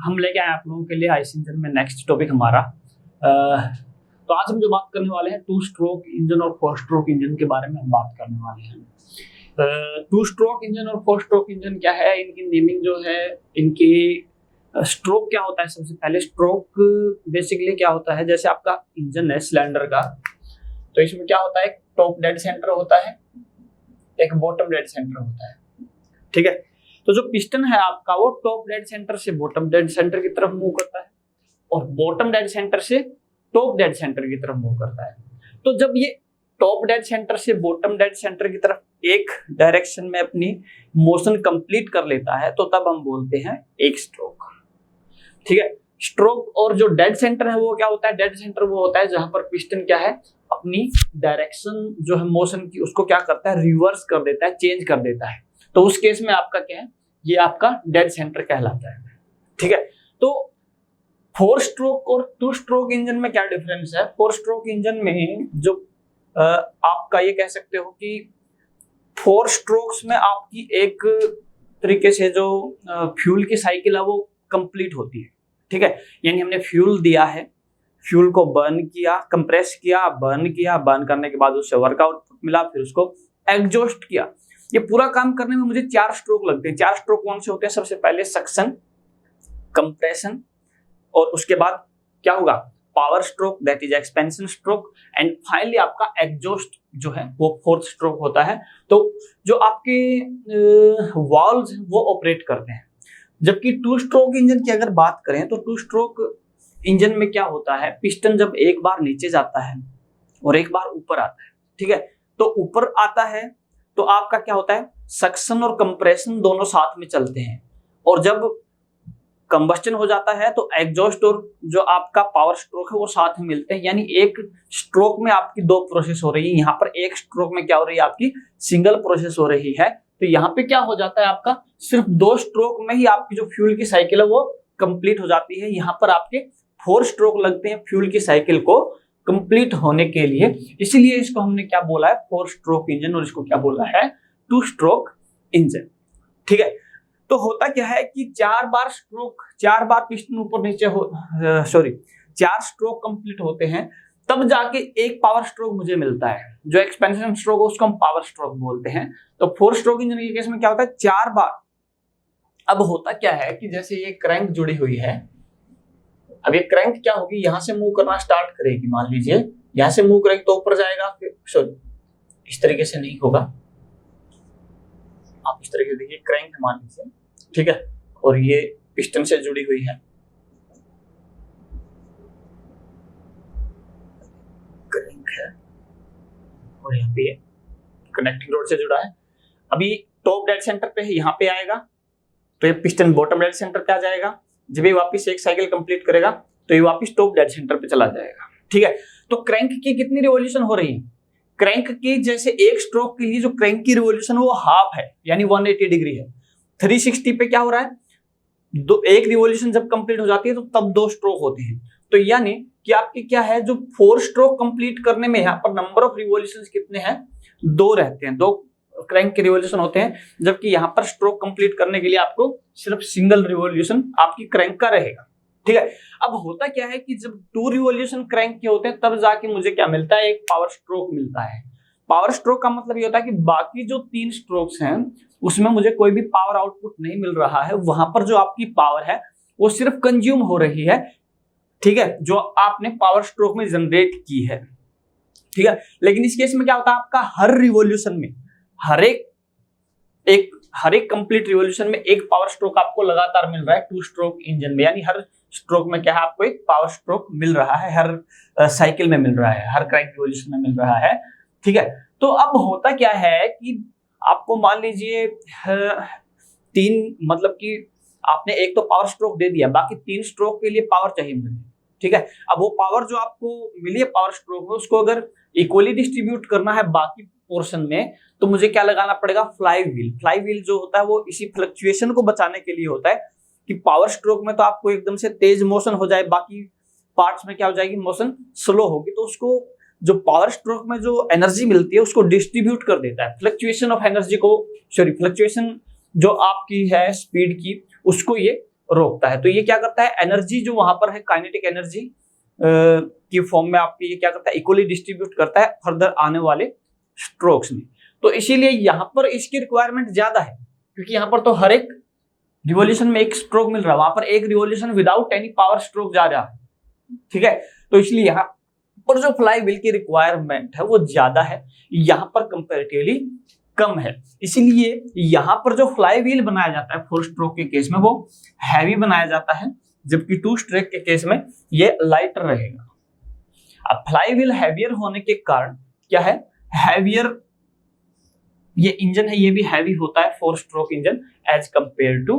हम लेके आए आप लोगों के लिए आईसी इंजन में नेक्स्ट टॉपिक हमारा। तो आज हम जो बात करने वाले हैं 2 स्ट्रोक इंजन और 4 स्ट्रोक इंजन के बारे में हम बात करने वाले हैं। 2 स्ट्रोक इंजन और 4 स्ट्रोक इंजन क्या है, इनकी नेमिंग जो है, इनकी स्ट्रोक क्या होता है। सबसे पहले स्ट्रोक बेसिकली क्या होता है, जैसे आपका इंजन है सिलेंडर का, तो इसमें क्या होता है, एक टॉप डेड सेंटर होता है, एक बॉटम डेड सेंटर होता है। ठीक है, तो जो पिस्टन है आपका वो टॉप डेड सेंटर से बॉटम डेड सेंटर की तरफ मूव करता है और बॉटम डेड सेंटर से टॉप डेड सेंटर की तरफ मूव करता है। तो जब ये टॉप डेड सेंटर से बॉटम डेड सेंटर की तरफ एक डायरेक्शन में अपनी मोशन कंप्लीट कर लेता है तो तब हम बोलते हैं एक स्ट्रोक। ठीक है, स्ट्रोक और जो डेड सेंटर है वो क्या होता है, डेड सेंटर वो होता है जहां पर पिस्टन क्या है, अपनी डायरेक्शन जो है मोशन की उसको क्या करता है, रिवर्स कर देता है, चेंज कर देता है। तो उस केस में आपका क्या है, ये आपका डेड सेंटर कहलाता है। ठीक है, तो 4 स्ट्रोक और 2 स्ट्रोक इंजन में क्या डिफरेंस है। 4 स्ट्रोक इंजन में जो आपका ये कह सकते हो कि 4 स्ट्रोक्स में आपकी एक तरीके से जो फ्यूल की साइकिल है वो कंप्लीट होती है। ठीक है, यानी हमने फ्यूल दिया है, फ्यूल को बर्न किया, कंप्रेस किया, बर्न करने के बाद उससे वर्क आउटपुट मिला, फिर उसको एग्जॉस्ट किया। ये पूरा काम करने में मुझे 4 स्ट्रोक लगते हैं। 4 स्ट्रोक कौन से होते हैं, सबसे पहले सक्शन, कंप्रेशन, और उसके बाद क्या होगा, power stroke, that is expansion stroke, and finally आपका एग्जॉस्ट जो है वो 4th स्ट्रोक होता है। तो जो आपके वाल्व्स वो ऑपरेट करते हैं। जबकि 2 स्ट्रोक इंजन की अगर बात करें तो 2 स्ट्रोक इंजन में क्या होता है, पिस्टन जब एक बार नीचे जाता है और एक बार ऊपर आता है, ठीक है, तो ऊपर आता है तो आपका क्या होता है, सक्शन और कंप्रेशन दोनों साथ में चलते हैं, और जब कंबस्टन हो जाता है तो एग्जॉस्ट और जो आपका पावर स्ट्रोक है वो साथ में मिलते हैं। यानी एक स्ट्रोक में आपकी 2 प्रोसेस हो रही है, यहाँ पर एक स्ट्रोक में क्या हो रही है, आपकी सिंगल प्रोसेस हो रही है। तो यहाँ पे क्या हो जाता है, आपका सिर्फ 2 स्ट्रोक में ही आपकी जो फ्यूल की साइकिल है वो कंप्लीट हो जाती है। यहाँ पर आपके 4 स्ट्रोक लगते हैं फ्यूल की साइकिल को कंप्लीट होने के लिए, इसीलिए इसको हमने क्या बोला है, 4 स्ट्रोक इंजन, और इसको क्या बोला है, 2 स्ट्रोक इंजन। ठीक है, तो होता क्या है कि 4 बार पिस्टन ऊपर नीचे 4 स्ट्रोक कंप्लीट होते हैं, तब जाके एक पावर स्ट्रोक मुझे मिलता है। जो एक्सपेंशन स्ट्रोक है उसको हम पावर स्ट्रोक बोलते हैं। तो 4 स्ट्रोक इंजन के केस में क्या होता है, 4 बार। अब होता क्या है कि जैसे ये क्रैंक जुड़ी हुई है, अब ये क्रैंक क्या होगी, यहां से मूव करना स्टार्ट करेगी, मान लीजिए यहां से मूव करेगी तो ऊपर जाएगा, फिर इस तरीके से नहीं होगा, आप इस तरीके से देखिए, क्रैंक मान लीजिए, ठीक है, और ये पिस्टन से जुड़ी हुई है, क्रैंक है, और यहाँ पे कनेक्टिंग रोड से जुड़ा है। अभी टॉप डेड सेंटर पे है, यहाँ पे आएगा तो ये पिस्टन बॉटम डेड सेंटर पे आ जाएगा। जब ये वापस एक साइकिल कंप्लीट करेगा तो ये वापस टॉप डेड सेंटर पे चला जाएगा। ठीक है, तो क्रैंक की कितनी रिवॉल्यूशन हो रही है, क्रैंक की जैसे एक स्ट्रोक के लिए जो क्रैंक की रिवॉल्यूशन वो हाफ है, यानी 180 डिग्री है। 360 पे क्या हो रहा है, एक रिवॉल्यूशन जब कंप्लीट हो जाती है तो तब 2 स्ट्रोक होते हैं। तो यानी कि आपके क्या है, जो 4 स्ट्रोक कंप्लीट करने में यहाँ पर नंबर ऑफ रिवॉल्यूशंस कितने हैं, 2 रहते हैं, 2 क्रैंक के रिवॉल्यूशन होते हैं, जबकि यहाँ पर स्ट्रोक कंप्लीट करने के लिए आपको सिर्फ सिंगल रिवॉल्यूशन आपकी क्रैंक का रहेगा। ठीक है, अब होता क्या है कि जब 2 रिवॉल्यूशन क्रैंक के होते हैं तब जाके मुझे क्या मिलता है, एक पावर स्ट्रोक मिलता है। पावर स्ट्रोक का मतलब ये होता है कि बाकी जो 3 स्ट्रोक्स हैं उसमें मुझे कोई भी पावर आउटपुट नहीं मिल रहा है, वहां पर जो आपकी पावर है वो सिर्फ कंज्यूम हो रही है। ठीक है, जो आपने पावर स्ट्रोक में जनरेट की है। ठीक है, लेकिन इस केस में क्या होता है, आपका हर रिवॉल्यूशन में हर एक कंप्लीट रिवॉल्यूशन में एक पावर स्ट्रोक आपको लगातार मिल रहा है 2 स्ट्रोक इंजन में। यानी हर स्ट्रोक में क्या है, आपको एक पावर स्ट्रोक मिल रहा है, हर साइकिल में मिल रहा है, हर क्रैंक रिवॉल्यूशन में मिल रहा है। ठीक है, तो अब होता क्या है कि आपको मान लीजिए 3, मतलब कि आपने एक तो पावर स्ट्रोक दे दिया, बाकी 3 स्ट्रोक के लिए पावर चाहिए मुझे। ठीक है, अब वो पावर जो आपको मिली है पावर स्ट्रोक में, उसको अगर इक्वली डिस्ट्रीब्यूट करना है बाकी पोर्शन में, तो मुझे क्या लगाना पड़ेगा, फ्लाई व्हील जो होता है वो इसी फ्लक्चुएशन को बचाने के लिए होता है कि पावर स्ट्रोक में तो आपको एकदम से तेज मोशन हो जाए, बाकी पार्ट्स में क्या हो जाएगी, मोशन स्लो होगी, तो उसको जो पावर स्ट्रोक में जो एनर्जी मिलती है उसको डिस्ट्रीब्यूट कर देता है। फ्लक्चुएशन ऑफ एनर्जी को, फ्लक्चुएशन जो आपकी है स्पीड की, उसको ये रोकता है। तो ये क्या करता है, एनर्जी जो वहां पर है काइनेटिक एनर्जी की फॉर्म में आपकी ये क्या करता है, इक्वली डिस्ट्रीब्यूट करता है फर्दर आने वाले स्ट्रोक्स में। तो इसीलिए यहाँ पर इसकी रिक्वायरमेंट ज्यादा है, क्योंकि यहाँ पर तो हर एक रिवॉल्यूशन में एक स्ट्रोक मिल रहा है, वहां पर एक revolution without any power stroke जा रहा है, ठीक है। तो इसलिए यहाँ पर जो फ्लाई व्हील की रिक्वायरमेंट है वो ज्यादा है, यहाँ पर कंपैरेटिवली कम है। इसीलिए यहाँ पर जो फ्लाई व्हील बनाया जाता है 4 स्ट्रोक के केस में वो हैवी बनाया जाता है, जबकि 2 स्ट्रोक के केस में ये लाइटर रहेगा। अब फ्लाई व्हील हैवियर होने के कारण क्या है, हैवियर ये इंजन है, ये भी हैवी होता है 4 stroke engine as compare to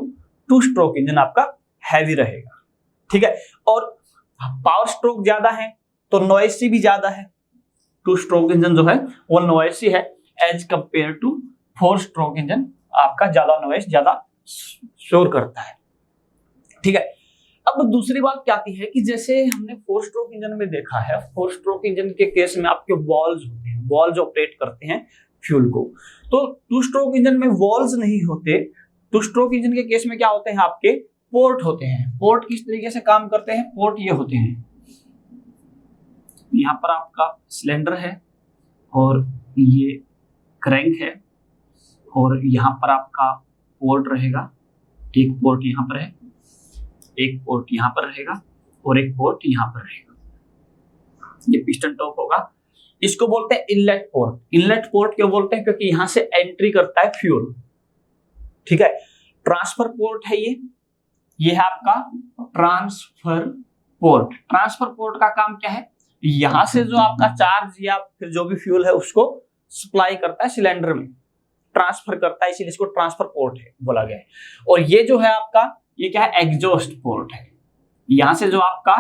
2 stroke engine आपका हैवी रहेगा, ठीक है। और पावर स्ट्रोक ज्यादा है तो नॉइसी भी ज्यादा है, 2 स्ट्रोक इंजन जो है वो नॉइसी है as compare to 4 stroke engine, आपका ज्यादा नॉइस ज्यादा शोर करता है, ठीक है। अब दूसरी बात क्या आती है कि जैसे हमने 4 स्ट्रोक इंजन में देखा है, 4 स्ट्रोक इंजन के केस में आपके वॉल्व्स होते हैं, वॉल्व्स ऑपरेट करते हैं फ्यूल को। तो 2 स्ट्रोक इंजन में वॉल्व्स नहीं होते, 2 स्ट्रोक इंजन के केस में क्या होते हैं, आपके पोर्ट होते हैं। पोर्ट किस तरीके से काम करते हैं, पोर्ट ये होते हैं, यहाँ पर आपका सिलेंडर है और ये क्रैंक है और यहाँ पर आपका पोर्ट रहेगा, एक पोर्ट यहाँ पर है, एक पोर्ट यहाँ पर रहेगा और एक पोर्ट यहाँ पर रहेगा। ये पिस्टन टॉप होगा, इसको बोलते हैं इनलेट पोर्ट। इनलेट पोर्ट क्यों बोलते हैं, क्योंकि यहां से एंट्री करता है फ्यूल, ठीक है। ट्रांसफर पोर्ट है ये है आपका ट्रांसफर पोर्ट। ट्रांसफर पोर्ट का काम क्या है, यहां से जो आपका चार्ज या फिर जो भी फ्यूल है उसको सप्लाई करता है सिलेंडर में, ट्रांसफर करता है, इसीलिए इसको ट्रांसफर पोर्ट है बोला गया है। और ये जो है आपका, ये क्या है, एग्जॉस्ट पोर्ट है। यहां से जो आपका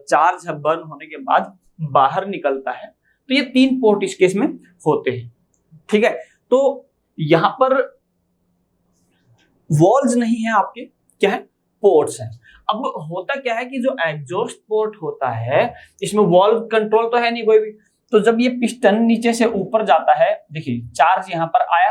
चार्ज है बर्न होने के बाद बाहर निकलता है। तो ये 3 पोर्ट इस केस में होते हैं, ठीक है। तो यहां पर वॉल्व्स नहीं है आपके, क्या है, पोर्ट्स हैं। अब होता क्या है कि जो एग्जॉस्ट पोर्ट होता है इसमें वॉल्व कंट्रोल तो है नहीं कोई भी। तो जब ये पिस्टन नीचे से ऊपर जाता है, देखिए चार्ज यहाँ पर आया,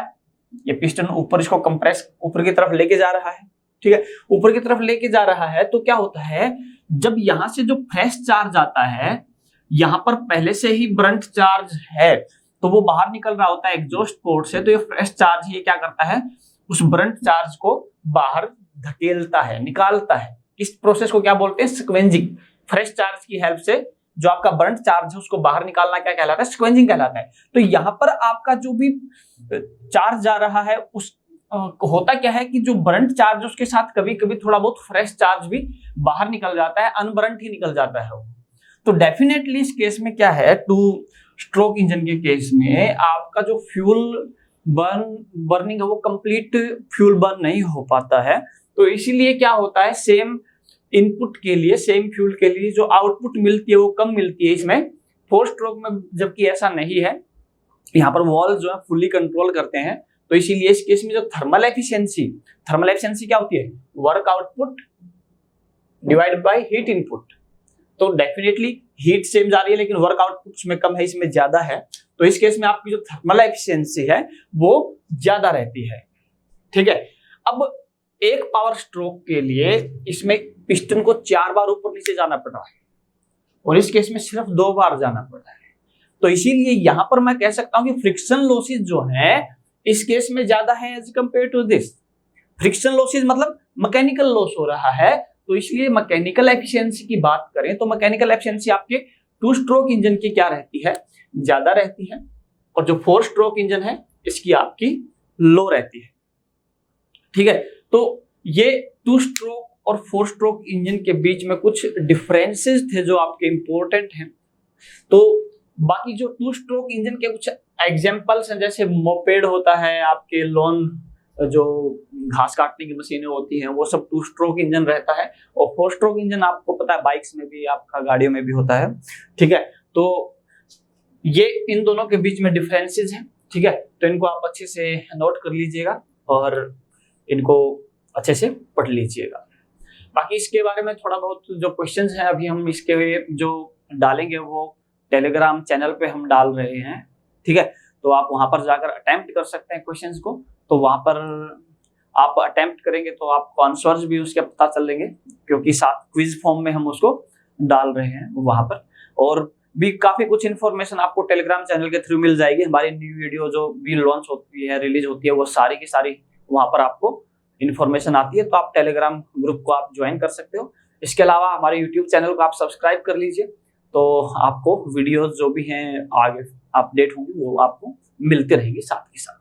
ये पिस्टन ऊपर इसको कंप्रेस ऊपर की तरफ लेके जा रहा है, ठीक है, ऊपर की तरफ लेके जा रहा है। तो क्या होता है, जब यहां से जो फ्रेश चार्ज आता है, यहां पर पहले से ही ब्रंट चार्ज है तो वो बाहर निकल रहा होता है एग्जॉस्ट पोर्ट से। तो ये फ्रेश चार्ज ये क्या करता है, उस ब्रंट चार्ज को बाहर धकेलता है, निकालता है। इस प्रोसेस को क्या बोलते हैं, स्क्वेंजिंग। फ्रेश चार्ज की हेल्प से जो आपका ब्रंट चार्ज है उसको बाहर निकालना क्या कहलाता है, स्क्वेंजिंग कहलाता है। तो यहाँ पर आपका जो भी चार्ज जा रहा है उस होता क्या है कि जो ब्रंट चार्ज उसके साथ कभी कभी थोड़ा बहुत फ्रेश चार्ज भी बाहर निकल जाता है, अनब्रंट ही निकल जाता है वो। तो डेफिनेटली इस केस में क्या है, 2 स्ट्रोक इंजन के केस में आपका जो फ्यूल बर्निंग है वो कंप्लीट फ्यूल बर्न नहीं हो पाता है। तो इसीलिए क्या होता है, सेम इनपुट के लिए, सेम फ्यूल के लिए जो आउटपुट मिलती है वो कम मिलती है इसमें 4 स्ट्रोक में, जबकि ऐसा नहीं है। यहाँ पर वॉल्व जो है फुल्ली कंट्रोल करते हैं। तो इसीलिए इस केस में जो थर्मल एफिशिएंसी क्या होती है, work output divide by heat input. तो डेफिनेटली हीट सेम जा रही है लेकिन वर्क आउटपुट उसमें कम है, इसमें ज्यादा है। तो इस केस में आपकी जो थर्मल एफिशिएंसी है वो ज्यादा रहती है, ठीक है। अब एक पावर स्ट्रोक के लिए इसमें पिस्टन को 4 बार ऊपर नीचे जाना पड़ रहा है और इस केस में सिर्फ 2 बार जाना पड़ रहा है। तो इसीलिए यहां पर मैं कह सकता हूं कि फ्रिक्शन लॉसेस जो है इस केस में ज्यादा है as compare to this. Friction losses मतलब मैकेनिकल लॉस हो रहा है। तो इसलिए मैकेनिकल एफिशिएंसी की बात करें तो मैकेनिकल एफिशिएंसी आपके 2 स्ट्रोक इंजन की क्या रहती है, ज्यादा रहती है, और जो 4 स्ट्रोक इंजन है इसकी आपकी लो रहती है, ठीक है। तो ये 2 स्ट्रोक और 4 स्ट्रोक इंजन के बीच में कुछ डिफरेंसेस थे जो आपके इंपॉर्टेंट हैं। तो बाकी जो 2 स्ट्रोक इंजन के कुछ एग्जांपल्स हैं, जैसे मोपेड होता है, आपके लॉन जो घास काटने की मशीनें होती हैं वो सब 2 स्ट्रोक इंजन रहता है। और 4 स्ट्रोक इंजन आपको पता है बाइक्स में भी, आपका गाड़ियों में भी होता है, ठीक है। तो ये इन दोनों के बीच में डिफरेंसेस हैं, ठीक है। तो इनको आप अच्छे से नोट कर लीजिएगा और इनको अच्छे से पढ़ लीजिएगा। बाकी इसके बारे में थोड़ा बहुत जो क्वेश्चंस हैं अभी हम इसके जो डालेंगे वो टेलीग्राम चैनल पे हम डाल रहे हैं, ठीक है। तो आप वहां पर जाकर अटेम्प्ट कर सकते हैं क्वेश्चंस को। तो वहां पर आप अटेम्प्ट करेंगे तो आपको आंसर्स भी उसके पता चलेंगे, क्योंकि साथ क्विज फॉर्म में हम उसको डाल रहे हैं वहां पर। और भी काफी कुछ इन्फॉर्मेशन आपको टेलीग्राम चैनल के थ्रू मिल जाएगी। हमारी न्यू वीडियो जो भी लॉन्च होती है, रिलीज होती है, वो सारी की सारी वहां पर आपको इन्फॉर्मेशन आती है। तो आप टेलीग्राम ग्रुप को आप ज्वाइन कर सकते हो। इसके अलावा हमारे यूट्यूब चैनल को आप सब्सक्राइब कर लीजिए, तो आपको वीडियोस जो भी हैं आगे अपडेट होंगी वो आपको मिलते रहेंगी साथ के साथ।